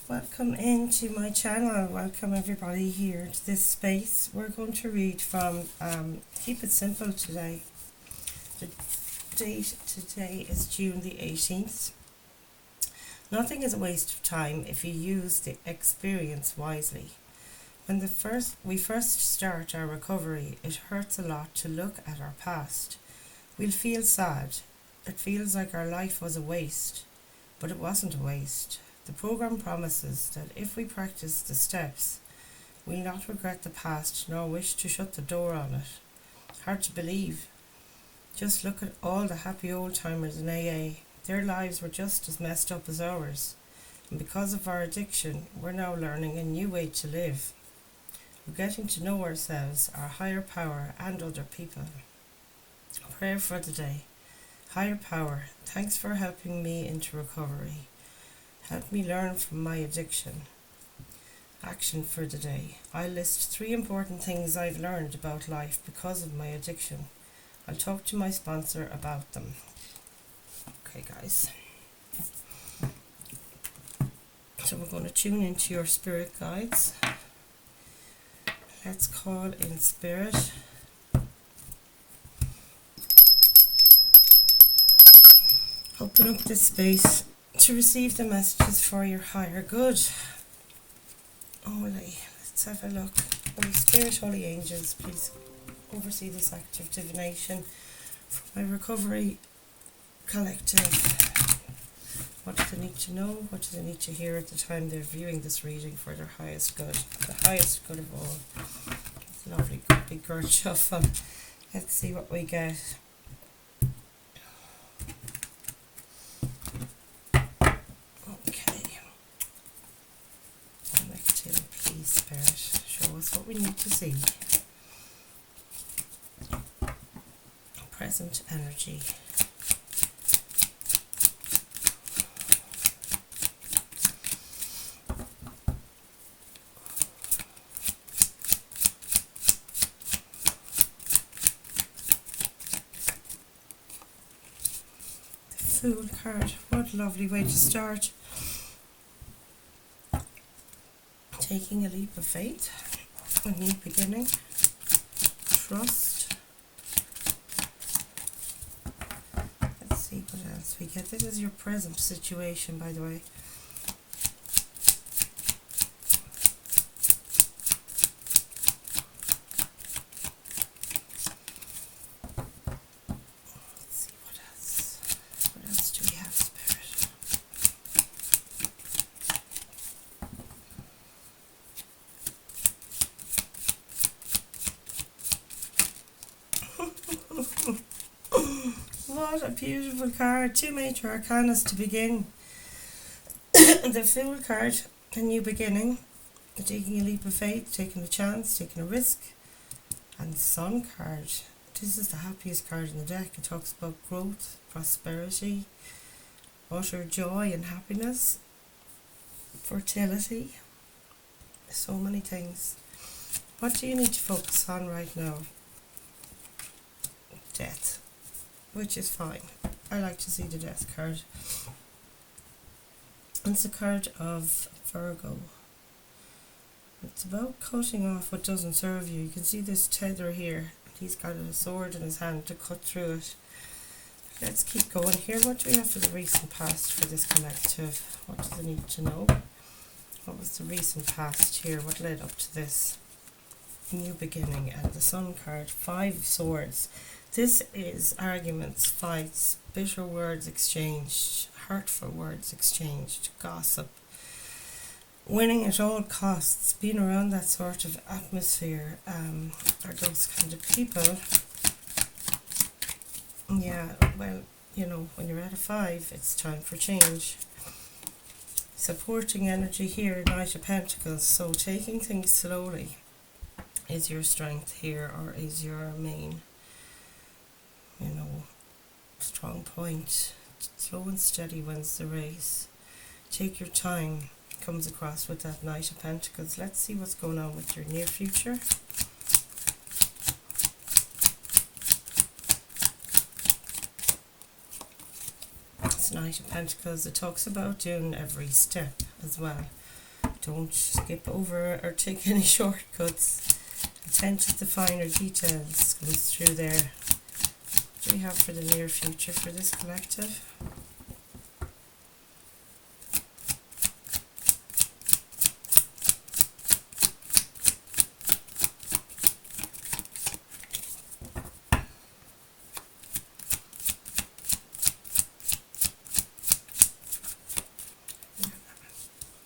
Welcome into my channel. Welcome everybody here to this space. We're going to read from Keep It Simple today. The date today is June the 18th. Nothing is a waste of time if you use the experience wisely. When we first start our recovery, it hurts a lot to look at our past. We'll feel sad. It feels like our life was a waste, but it wasn't a waste. The program promises that if we practice the steps, we'll not regret the past nor wish to shut the door on it. Hard to believe. Just look at all the happy old timers in AA. Their lives were just as messed up as ours. And because of our addiction, we're now learning a new way to live. We're getting to know ourselves, our higher power, and other people. Prayer for the day. Higher power, thanks for helping me into recovery. Help me learn from my addiction. Action for the day. I list 3 important things I've learned about life because of my addiction. I'll talk to my sponsor about them. Okay, guys. So we're going to tune into your spirit guides. Let's call in spirit. Open up this space to receive the messages for your higher good. Holy, let's have a look. Holy Spirit, Holy Angels, please oversee this act of divination for my recovery collective. What do they need to know? What do they need to hear at the time they're viewing this reading for their highest good? The highest good of all. It's a lovely big girl shuffle. Let's see what we get. Show us what we need to see. Present energy. The Fool card. What a lovely way to start. Taking a leap of faith. A new beginning, trust. Let's see what else we get. This is your present situation, by the way. Let's see what else. What else do we have, Spirit? What a beautiful card. 2 major arcanas to begin. The Fool card, a new beginning, taking a leap of faith, taking a chance, taking a risk. And the Sun card. This is the happiest card in the deck. It talks about growth, prosperity, utter joy and happiness, fertility, so many things. What do you need to focus on right now? Death, which is fine. I like to see the Death card. It's a card of Virgo. It's about cutting off what doesn't serve you. You can see this tether here. He's got a sword in his hand to cut through it. Let's keep going here. What do we have for the recent past for this collective? What do they need to know? What was the recent past here? What led up to this? New beginning. And the Sun card, 5 of Swords. This is arguments, fights, bitter words exchanged, hurtful words exchanged, gossip, winning at all costs, being around that sort of atmosphere, are those kind of people. Yeah, well, you know, when you're at a 5, it's time for change. Supporting energy here, Knight of Pentacles, so taking things slowly is your strength here, or is your main, you know, strong point. Slow and steady wins the race. Take your time. Comes across with that Knight of Pentacles. Let's see what's going on with your near future. This Knight of Pentacles, it talks about doing every step as well. Don't skip over or take any shortcuts. Attention to finer details comes through there. What do we have for the near future for this collective?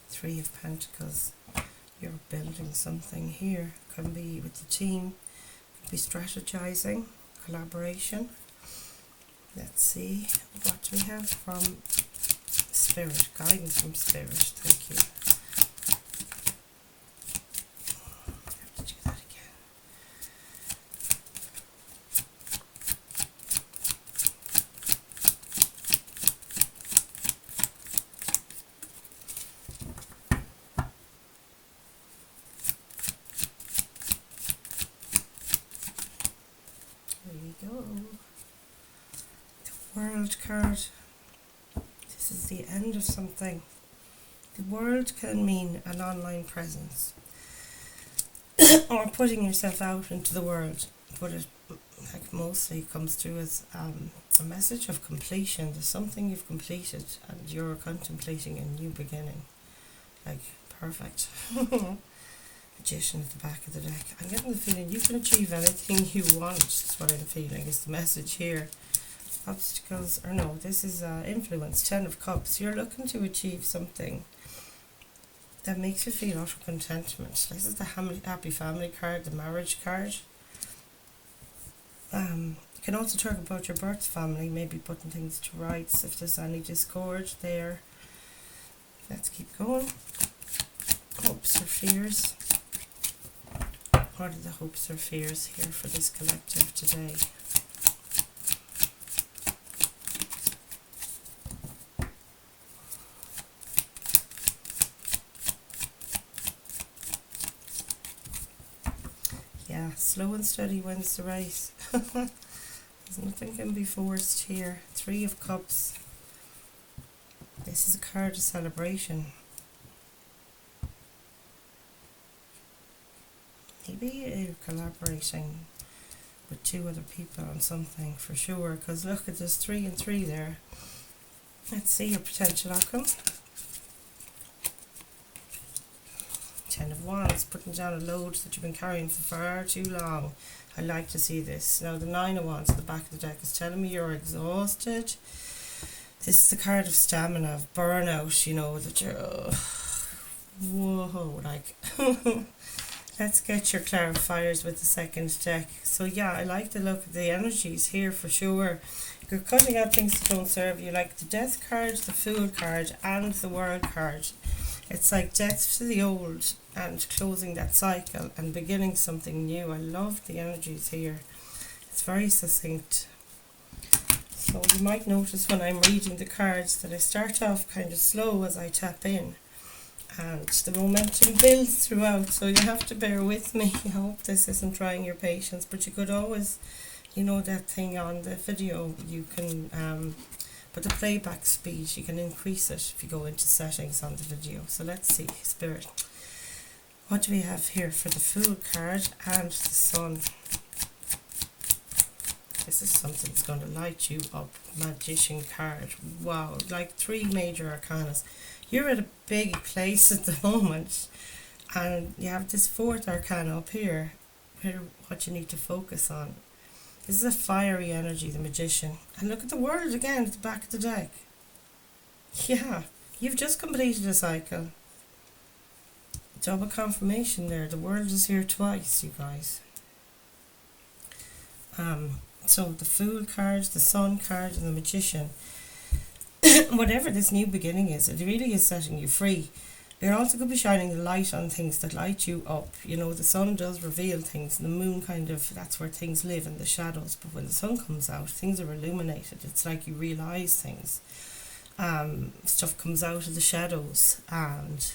Three of Pentacles. You're building something here. Can be with the team, could be strategizing, collaboration. Let's see, what do we have from Spirit? Guidance from Spirit. Thank you. I have to do that again. There you go. The World card. This is the end of something. The World can mean an online presence or putting yourself out into the world, but it like mostly comes through as a message of completion. There's something you've completed and you're contemplating a new beginning. Like, perfect. Magician at the back of the deck. I'm getting the feeling you can achieve anything you want. That's what I'm feeling is the message here. Obstacles, or no, this is influence. 10 of Cups. You're looking to achieve something that makes you feel utter contentment. This is the happy family card, the marriage card. You can also talk about your birth family, maybe putting things to rights if there's any discord there. Let's keep going. Hopes or fears. What are the hopes or fears here for this collective today? Yeah, slow and steady wins the race. There's nothing can be forced here. 3 of Cups. This is a card of celebration. Maybe you're collaborating with 2 other people on something for sure, because look at this 3 and 3 there. Let's see your potential outcome. 10 of Wands, putting down a load that you've been carrying for far too long. I like to see this. Now the 9 of Wands at the back of the deck is telling me you're exhausted. This is the card of stamina, of burnout, you know, that you're, whoa, like, let's get your clarifiers with the second deck. So yeah, I like the look of the energies here for sure. You're cutting out things that don't serve you, like the Death card, the Fool card, and the World card. It's like death to the old and closing that cycle and beginning something new. I love the energies here. It's very succinct. So you might notice when I'm reading the cards that I start off kind of slow as I tap in. And the momentum builds throughout, so you have to bear with me. I hope this isn't trying your patience, but you could always, you know, that thing on the video, you can, but the playback speed, you can increase it if you go into settings on the video. So let's see, Spirit. What do we have here for the Fool card and the Sun? This is something that's going to light you up. Magician card. Wow, like 3 major arcanas. You're at a big place at the moment, and you have this 4th arcana up here, what you need to focus on. This is a fiery energy, the Magician. And look at the World again at the back of the deck. Yeah, you've just completed a cycle. Double confirmation there. The World is here twice, you guys. So the Fool card, the Sun card, and the Magician. Whatever this new beginning is, it really is setting you free. You're also going to be shining the light on things that light you up. You know, the sun does reveal things, and the moon kind of, that's where things live in the shadows. But when the sun comes out, things are illuminated. It's like you realise things. Stuff comes out of the shadows, and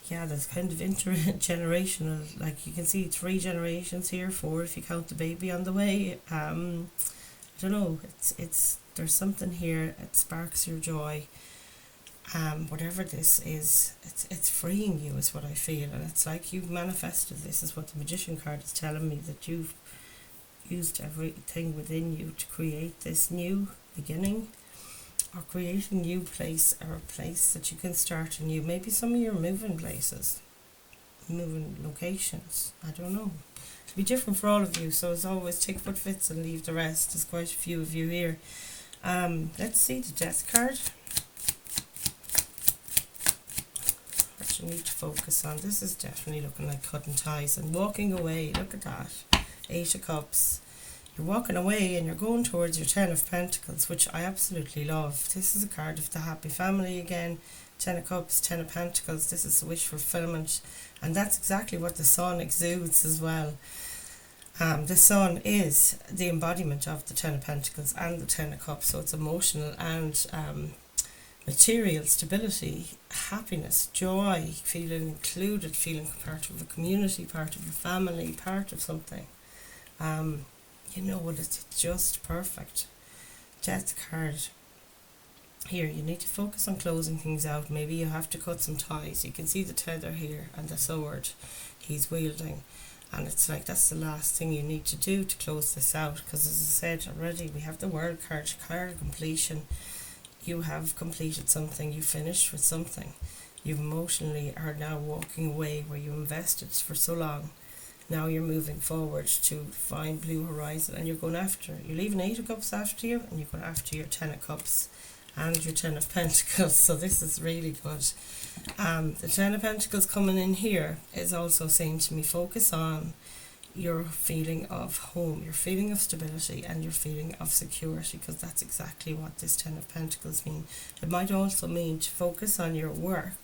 yeah, there's kind of intergenerational, like you can see 3 generations here, 4 if you count the baby on the way. I don't know, it's there's something here, it sparks your joy. whatever this is, it's freeing you is what I feel, and it's like you've manifested this is what the Magician card is telling me, that you've used everything within you to create this new beginning, or create a new place, or a place that you can start anew. Maybe some of you are moving places, moving locations, I don't know. It'll be different for all of you, so as always, take what fits and leave the rest. There's quite a few of you here. Let's see the Death card. What you need to focus on. This is definitely looking like cutting ties and walking away. Look at that. 8 of Cups. You're walking away and you're going towards your 10 of Pentacles, which I absolutely love. This is a card of the happy family again. 10 of Cups, 10 of Pentacles. This is the wish fulfillment, and that's exactly what the Sun exudes as well. The Sun is the embodiment of the 10 of Pentacles and the 10 of Cups, so it's emotional and material stability, happiness, joy, feeling included, feeling part of a community, part of a family, part of something. You know what, it's just perfect. Death card. Here, you need to focus on closing things out. Maybe you have to cut some ties. You can see the tether here and the sword he's wielding. And it's like that's the last thing you need to do to close this out. Because as I said already, we have the World card, card of completion. You have completed something. You finished with something. You emotionally are now walking away where you invested for so long. Now you're moving forward to find blue horizon, and you're going after. You're leaving 8 of Cups after you, and you're going after your 10 of Cups and your 10 of Pentacles. So this is really good. The 10 of Pentacles coming in here is also saying to me, focus on your feeling of home, your feeling of stability, and your feeling of security, because that's exactly what this 10 of Pentacles mean. It might also mean to focus on your work.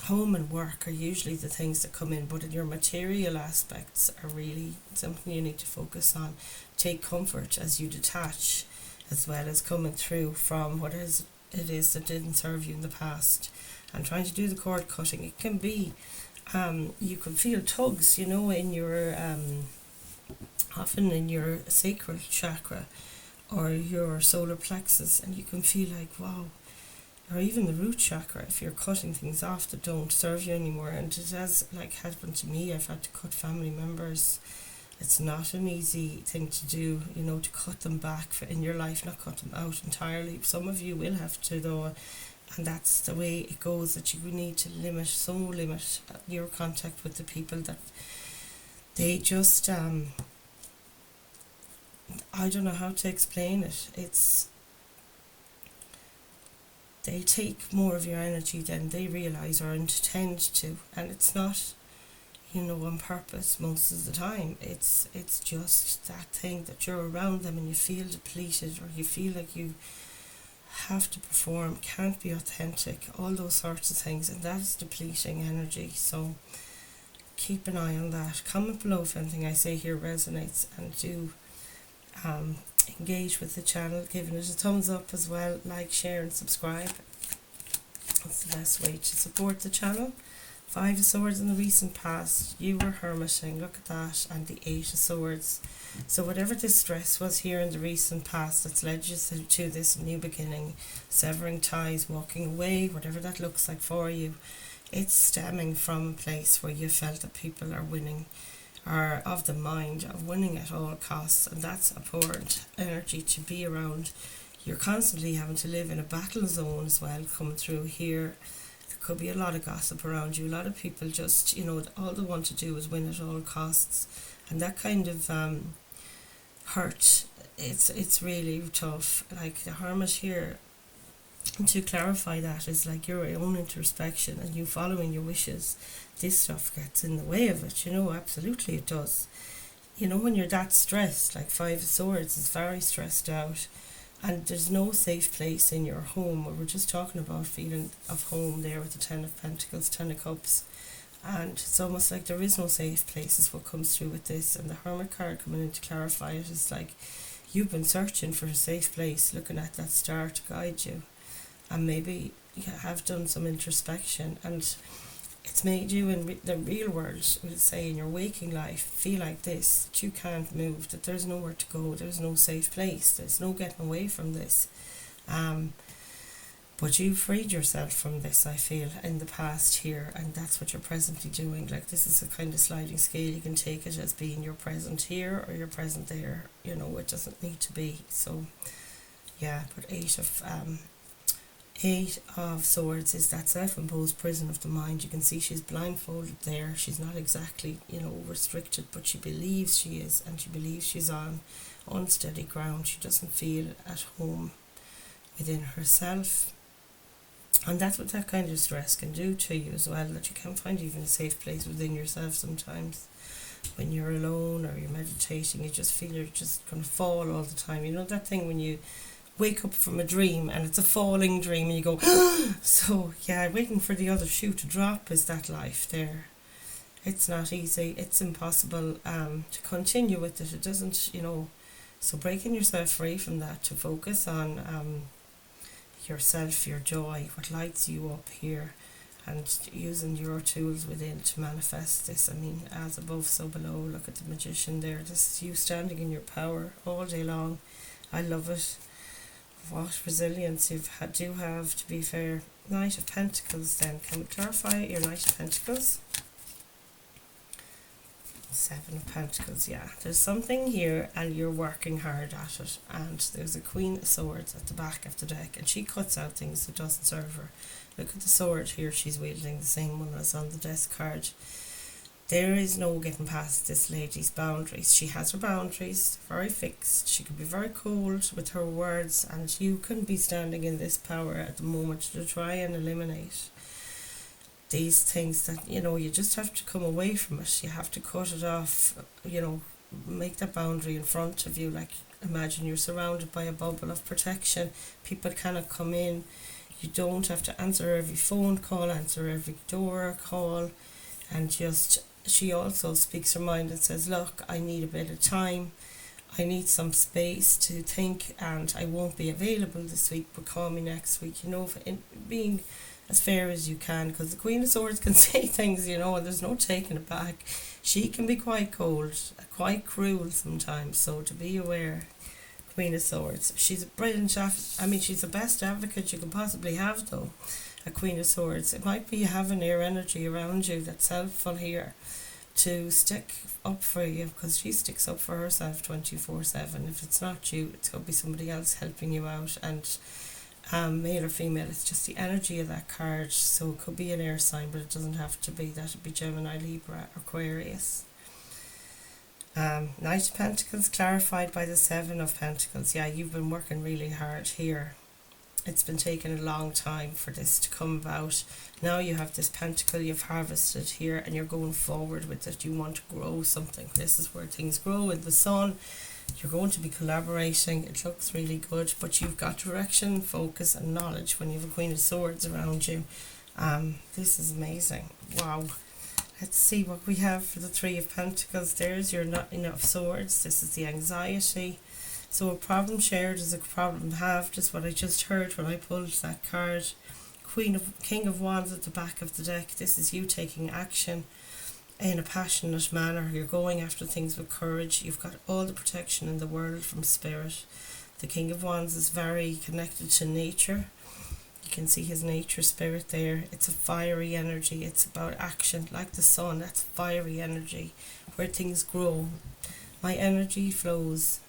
Home and work are usually the things that come in, but in your material aspects are really something you need to focus on. Take comfort as you detach, as well as coming through from what it is that didn't serve you in the past, and trying to do the cord cutting. It can be, you can feel tugs, you know, in your, often in your sacral chakra or your solar plexus, and you can feel like, wow, or even the root chakra, if you're cutting things off that don't serve you anymore. And it has like happened to me. I've had to cut family members. It's not an easy thing to do, you know, to cut them back in your life, not cut them out entirely. Some of you will have to though, and that's the way it goes, that you need to limit your contact with the people that they just, I don't know how to explain it. They take more of your energy than they realise or intend to, and it's not, you know, on purpose most of the time. It's just that thing that you're around them and you feel depleted, or you feel like you have to perform, can't be authentic, all those sorts of things, and that is depleting energy. So keep an eye on that. Comment below if anything I say here resonates, and do engage with the channel, giving it a thumbs up as well, like, share and subscribe. That's the best way to support the channel. 5 of Swords in the recent past, you were hermiting, look at that, and the 8 of Swords. So whatever this stress was here in the recent past that's led you to this new beginning, severing ties, walking away, whatever that looks like for you, it's stemming from a place where you felt that people are winning, are of the mind of winning at all costs, and that's abhorrent energy to be around. You're constantly having to live in a battle zone as well, coming through here. There could be a lot of gossip around you, a lot of people just, you know, all they want to do is win at all costs, and that kind of hurt, it's really tough. Like the Hermit here, to clarify that, is like your own introspection and you following your wishes. This stuff gets in the way of it, you know, absolutely it does. You know, when you're that stressed, like 5 of Swords is very stressed out, and there's no safe place in your home. We were just talking about feeling of home there with the 10 of Pentacles, 10 of Cups, and it's almost like there is no safe place is what comes through with this. And the Hermit card coming in to clarify it is like you've been searching for a safe place, looking at that star to guide you, and maybe you have done some introspection, and it's made you in the real world, we'll say in your waking life, feel like this, that you can't move, that there's nowhere to go, there's no safe place, there's no getting away from this. But you freed yourself from this, I feel, in the past here, and that's what you're presently doing. Like, this is a kind of sliding scale. You can take it as being your present here or your present there. You know, it doesn't need to be. So, yeah, but Eight of Swords is that self-imposed prison of the mind. You can see she's blindfolded there. She's not exactly, restricted, but she believes she is, and she believes she's on unsteady ground. She doesn't feel at home within herself. And that's what that kind of stress can do to you as well, that you can't find even a safe place within yourself sometimes. When you're alone or you're meditating, you just feel you're just going to fall all the time. You know that thing when you wake up from a dream and it's a falling dream and you go, so yeah, waiting for the other shoe to drop is that life there. It's not easy, it's impossible to continue with it. It doesn't, so breaking yourself free from that to focus on yourself, your joy, what lights you up here, and using your tools within to manifest this. I mean, as above, so below. Look at the Magician there. This is you standing in your power all day long. I love it. What resilience you do have, to be fair. Knight of Pentacles then. Can we clarify your Knight of Pentacles? Seven of Pentacles, yeah. There's something here and you're working hard at it. And there's a Queen of Swords at the back of the deck. And she cuts out things that doesn't serve her. Look at the sword here she's wielding, the same one as on the death card. There is no getting past this lady's boundaries. She has her boundaries, very fixed. She can be very cold with her words, and you can be standing in this power at the moment to try and eliminate these things that, you just have to come away from it. You have to cut it off, make that boundary in front of you. Like, imagine you're surrounded by a bubble of protection. People cannot come in. You don't have to answer every phone call, answer every door call, and just... She also speaks her mind and says, look, I need a bit of time. I need some space to think, and I won't be available this week, but call me next week. Being as fair as you can, because the Queen of Swords can say things, and there's no taking it back. She can be quite cold, quite cruel sometimes, so to be aware. Queen of Swords. She's a brilliant, she's the best advocate you can possibly have, though. A Queen of Swords. It might be you have an air energy around you that's helpful here to stick up for you, because she sticks up for herself 24/7. If it's not you, it's going to be somebody else helping you out. And male or female, it's just the energy of that card. So it could be an air sign, but it doesn't have to be. That would be Gemini, Libra, Aquarius. Knight of Pentacles clarified by the Seven of Pentacles. Yeah, you've been working really hard here. It's been taking a long time for this to come about. Now you have this pentacle you've harvested here, and you're going forward with it. You want to grow something. This is where things grow in the sun. You're going to be collaborating. It looks really good, but you've got direction, focus and knowledge when you have a Queen of Swords around you. This is amazing. Wow. Let's see what we have for the Three of Pentacles. There's your Knight of Swords. This is the anxiety. So a problem shared is a problem halved, is what I just heard when I pulled that card. King of Wands at the back of the deck. This is you taking action in a passionate manner. You're going after things with courage. You've got all the protection in the world from spirit. The King of Wands is very connected to nature. You can see his nature spirit there. It's a fiery energy. It's about action, like the sun. That's fiery energy where things grow. My energy flows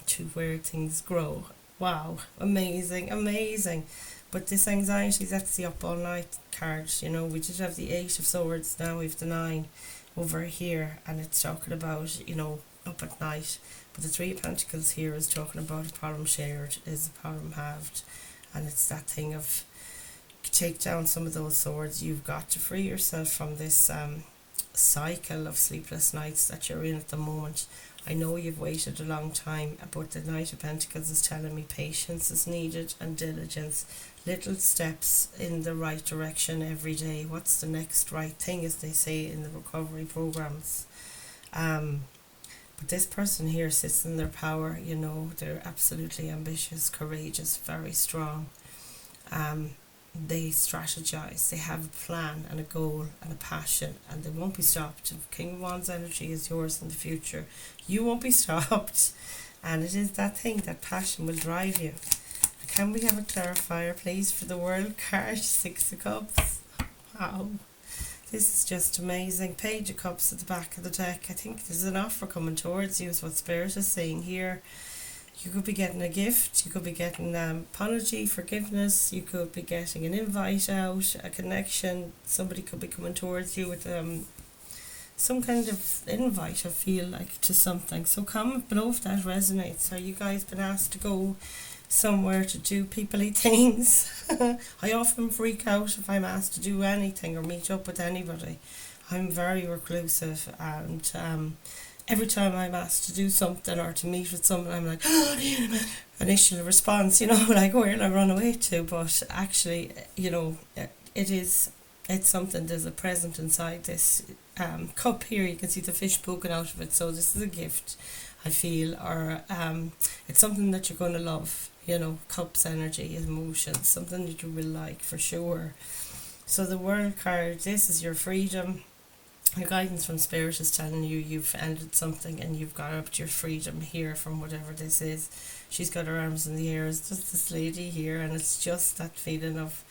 to where things grow. Wow, amazing, amazing. But this anxiety, that's the up all night card. We did have the Eight of Swords, now we have the 9 over here, and it's talking about, up at night. But the Three of Pentacles here is talking about a problem shared is a problem halved, and it's that thing of take down some of those swords. You've got to free yourself from this cycle of sleepless nights that you're in at the moment. I know you've waited a long time, but the Knight of Pentacles is telling me patience is needed and diligence. Little steps in the right direction every day. What's the next right thing, as they say in the recovery programs. But this person here sits in their power. They're absolutely ambitious, courageous, very strong. They strategize, they have a plan and a goal and a passion, and they won't be stopped. If King of Wands energy is yours in the future, you won't be stopped. And it is that thing, that passion will drive you. Can we have a clarifier, please, for the World card? 6 of Cups. Wow. This is just amazing. Page of Cups at the back of the deck. I think there's an offer coming towards you is what Spirit is saying here. You could be getting a gift. You could be getting apology, forgiveness. You could be getting an invite out, a connection. Somebody could be coming towards you with some kind of invite, I feel like, to something. So comment below if that resonates. Are you guys been asked to go somewhere to do peoply things? I often freak out if I'm asked to do anything or meet up with anybody. I'm very reclusive, and every time I'm asked to do something or to meet with someone, I'm like, initial response, like, where'll I run away to? But actually, it's something, there's a present inside this cup here. You can see the fish poking out of it, so this is a gift, I feel, or it's something that you're going to love. Cups, energy, emotions, something that you will like for sure. So the World card, this is your freedom. Your guidance from Spirit is telling you you've ended something and you've got up to your freedom here from whatever this is. She's got her arms in the air. It's just this lady here, and it's just that feeling of,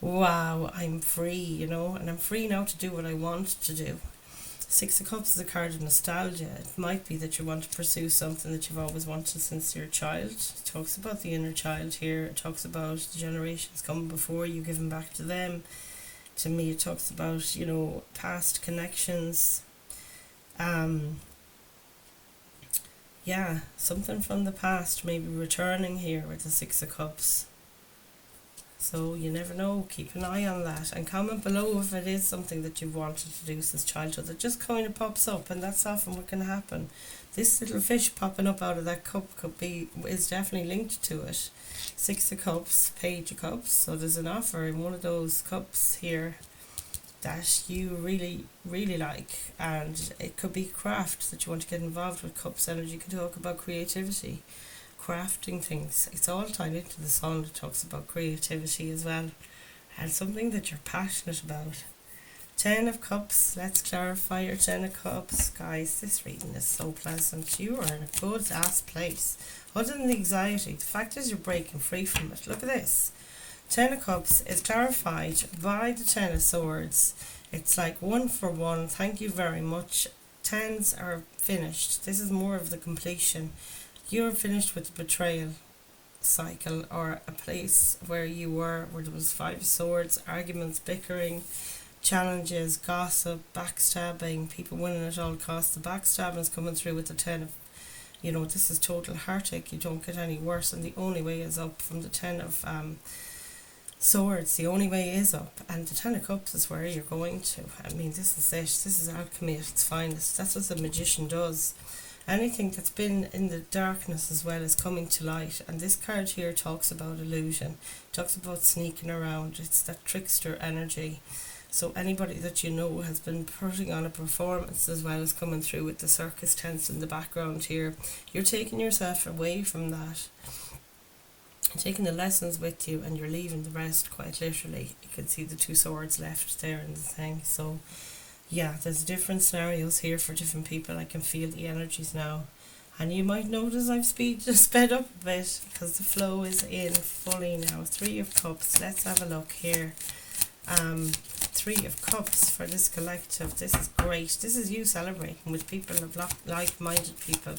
wow, I'm free, and I'm free now to do what I want to do. 6 of Cups is a card of nostalgia. It might be that you want to pursue something that you've always wanted since you're a child. It talks about the inner child here. It talks about the generations coming before you, giving back to them. To me, it talks about, past connections. Something from the past, maybe returning here with the 6 of Cups. So you never know, keep an eye on that, and comment below if it is something that you've wanted to do since childhood that just kind of pops up, and that's often what can happen. This little fish popping up out of that cup is definitely linked to it. 6 of Cups, Page of Cups, so there's an offer in one of those cups here that you really, really like, and it could be craft that you want to get involved with. Cups energy, you can talk about creativity, crafting things. It's all tied into the Sun. It talks about creativity as well, and something that you're passionate about. 10 of Cups, let's clarify your 10 of Cups. Guys, this reading is so pleasant. You are in a good ass place. Other than the anxiety, the fact is you're breaking free from it. Look at this. 10 of Cups is clarified by the 10 of Swords. It's like 1 for 1. Thank you very much. 10s are finished. This is more of the completion. You're finished with the betrayal cycle, or a place where you were, where there was 5 of Swords, arguments, bickering, challenges, gossip, backstabbing, people winning at all costs. The backstabbing is coming through with the 10 of, this is total heartache. You don't get any worse, and the only way is up from the 10 of Swords. The only way is up, and the 10 of Cups is where you're going to. I mean, this is it. This is alchemy at its finest. That's what the magician does. Anything that's been in the darkness as well is coming to light, and this card here talks about illusion, talks about sneaking around. It's that trickster energy. So anybody that has been putting on a performance as well as coming through with the circus tents in the background here. You're taking yourself away from that. You're taking the lessons with you, and you're leaving the rest, quite literally. You can see the 2 swords left there in the thing. So yeah, there's different scenarios here for different people. I can feel the energies now, and you might notice I've sped up a bit because the flow is in fully now. 3 of Cups, let's have a look here. 3 of Cups for this collective. This is great. This is you celebrating with people of like-minded people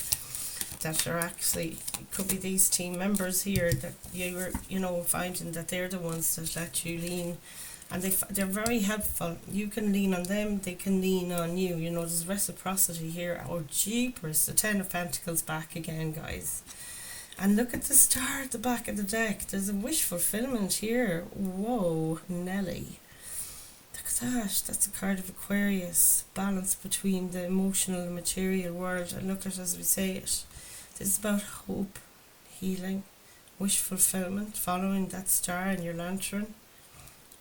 that are actually, it could be these team members here that you're finding that they're the ones that let you lean, and they're very helpful. You can lean on them, they can lean on you. There's reciprocity here. Oh jeepers, the 10 of Pentacles back again, guys. And look at the star at the back of the deck. There's a wish fulfillment here. Whoa, Nelly. Look at that. That's a card of Aquarius. Balance between the emotional and material world. And look at it as we say it. This is about hope, healing, wish fulfillment, following that star in your lantern.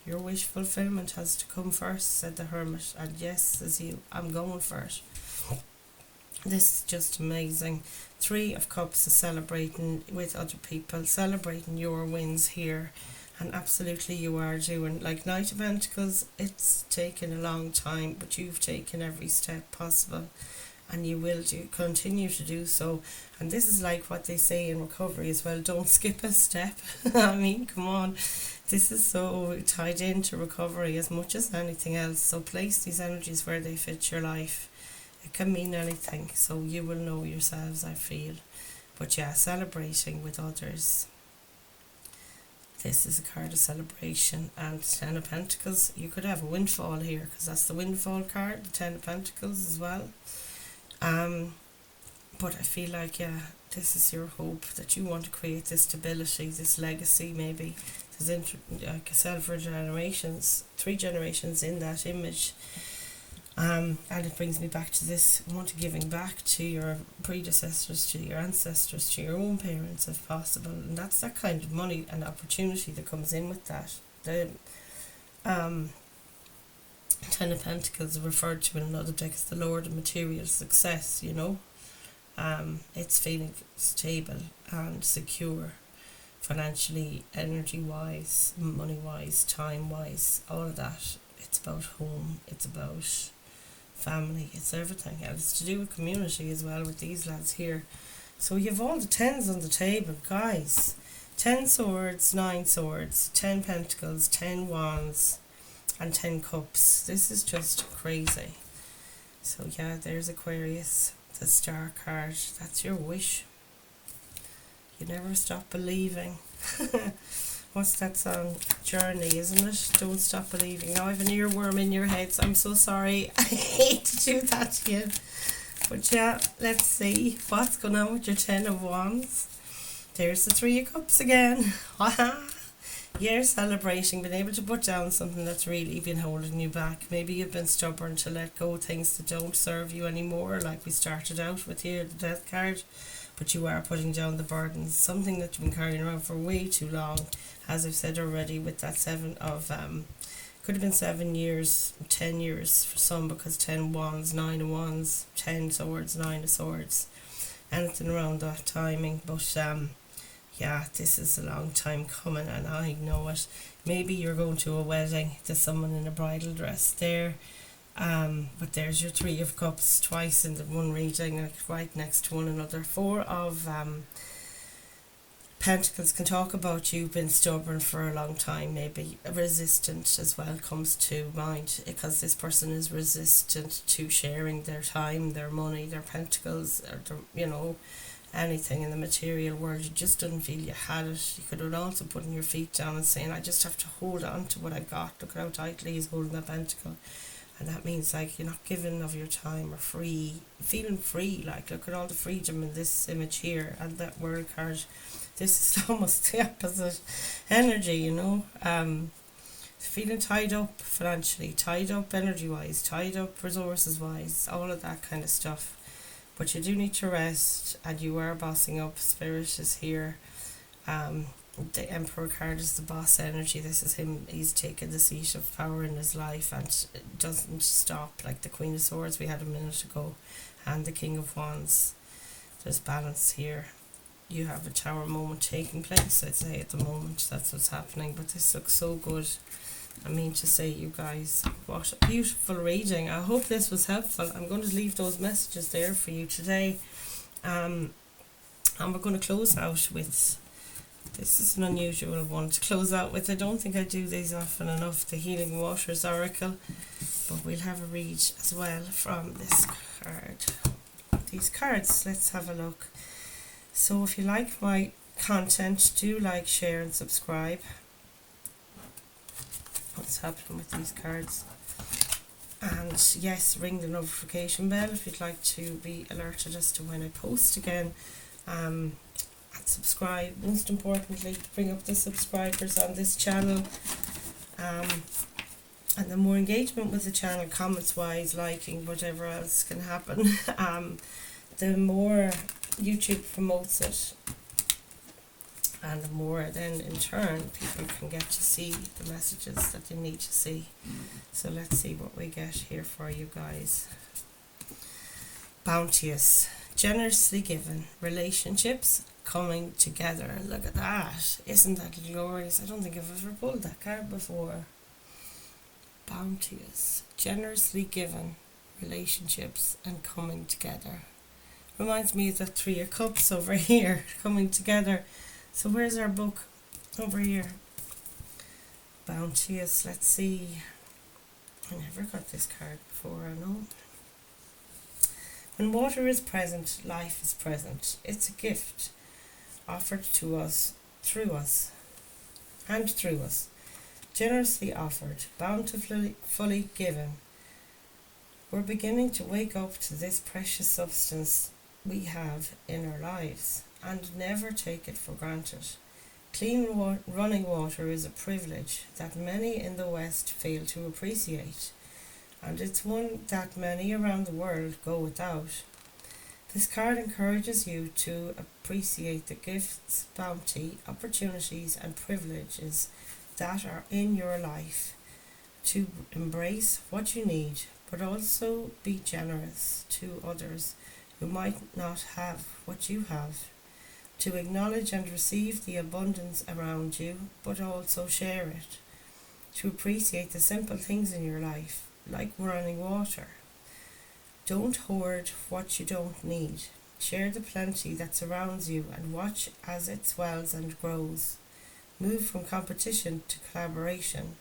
Your wish fulfillment has to come first, said the Hermit. And yes, says you, I'm going for it. This is just amazing. 3 of Cups is celebrating with other people, celebrating your wins here. And absolutely you are doing. Like Knight of Pentacles, it's taken a long time, but you've taken every step possible. and you will continue to do so. And this is like what they say in recovery as well, don't skip a step. I mean, come on, this is so tied into recovery as much as anything else. So place these energies where they fit your life. It can mean anything, so you will know yourselves, I feel. But yeah, celebrating with others. This is a card of celebration. And Ten of Pentacles, you could have a windfall here, because that's the windfall card, the Ten of Pentacles as well. But I feel like, yeah, this is your hope, that you want to create this stability, this legacy maybe. There's like several generations, 3 generations in that image. And it brings me back to this, I want to giving back to your predecessors, to your ancestors, to your own parents if possible. And that's that kind of money and opportunity that comes in with that. The Ten of Pentacles referred to in another deck as the Lord of Material Success, you know. It's feeling stable and secure financially, energy-wise, money-wise, time-wise, all of that. It's about home, it's about family, it's everything. And it's to do with community as well with these lads here. So you have all the 10s on the table, guys. 10 swords, 9 swords, 10 pentacles, 10 wands, and 10 cups. This is just crazy. So yeah, there's Aquarius, the star card. That's your wish. You never stop believing. What's that song? Journey, isn't it? Don't stop believing. Now I have an earworm in your head, so I'm so sorry. I hate to do that to you. But yeah, let's see what's going on with your 10 of Wands. There's the 3 of Cups again. You're celebrating, being able to put down something that's really been holding you back. Maybe you've been stubborn to let go of things that don't serve you anymore, like we started out with here, the Death card. But you are putting down the burdens, something that you've been carrying around for way too long, as I've said already, with that 7 of, could have been 7 years, 10 years for some, because 10 wands, 9 of wands, 10 swords, 9 of swords, anything around that timing. But yeah, this is a long time coming, and I know it. Maybe you're going to a wedding, there's someone in a bridal dress there. But there's your 3 of Cups twice in the one reading, like right next to one another. 4 of Pentacles can talk about you been stubborn for a long time, maybe resistant as well comes to mind, because this person is resistant to sharing their time, their money, their pentacles, or their, you know, anything in the material world. You just didn't feel you had it. You could have also putting your feet down and saying, I just have to hold on to what I got. Look at how tightly he's holding that pentacle. And that means like you're not giving of your time, or free, feeling free. Like look at all the freedom in this image here, and that World card. This is almost the opposite energy, you know. Feeling tied up financially, tied up energy wise, tied up resources wise, all of that kind of stuff. But you do need to rest, and you are bossing up. Spirit is here. The Emperor card is the boss energy. This is him. He's taken the seat of power in his life, and it doesn't stop, like the Queen of Swords we had a minute ago, and the King of Wands. There's balance here. You have a Tower moment taking place, I'd say, at the moment. That's what's happening. But this looks so good. I mean to say, you guys, what a beautiful reading. I hope this was helpful. I'm going to leave those messages there for you today. And we're going to close out with, this is an unusual one to close out with. I don't think I do these often enough, the Healing Waters Oracle. But we'll have a read as well from this card. These cards, let's have a look. So if you like my content, do like, share and subscribe. What's happening with these cards? And yes, ring the notification bell if you'd like to be alerted as to when I post again. And subscribe, most importantly, to bring up the subscribers on this channel. And the more engagement with the channel, comments wise, liking, whatever else can happen, the more YouTube promotes it, and the more then in turn people can get to see the messages that they need to see. So let's see what we get here for you guys. Bounteous, generously given, relationships coming together. Look at that, isn't that glorious? I don't think I've ever pulled that card before. Bounteous, generously given, relationships and coming together. Reminds me of the Three of Cups over here, coming together. So where's our book? Over here. Bounteous, let's see. I never got this card before, I know. When water is present, life is present. It's a gift offered to us, through us, and through us. Generously offered, bountifully fully given. We're beginning to wake up to this precious substance we have in our lives and never take it for granted. Clean running water is a privilege that many in the West fail to appreciate, and it's one that many around the world go without. This card encourages you to appreciate the gifts, bounty, opportunities and privileges that are in your life, to embrace what you need, but also be generous to others who might not have what you have, to acknowledge and receive the abundance around you, but also share it, to appreciate the simple things in your life, like running water. Don't hoard what you don't need. Share the plenty that surrounds you and watch as it swells and grows. Move from competition to collaboration.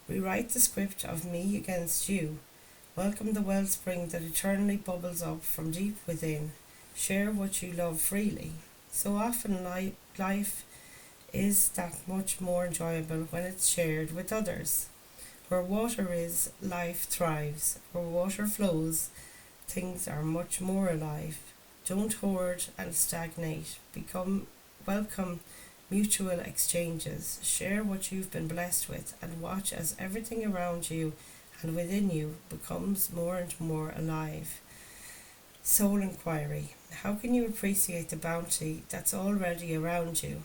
Rewrite the script of me against you. Welcome the wellspring that eternally bubbles up from deep within. Share what you love freely. So often life is that much more enjoyable when it's shared with others. Where water is, life thrives. Where water flows, things are much more alive. Don't hoard and stagnate. Welcome mutual exchanges. Share what you've been blessed with and watch as everything around you and within you becomes more and more alive. Soul inquiry. How can you appreciate the bounty that's already around you?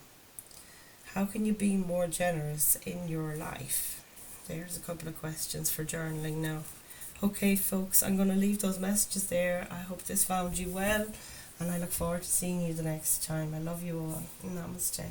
How can you be more generous in your life? There's a couple of questions for journaling now. Okay folks, I'm going to leave those messages there. I hope this found you well, and I look forward to seeing you the next time. I love you all. Namaste.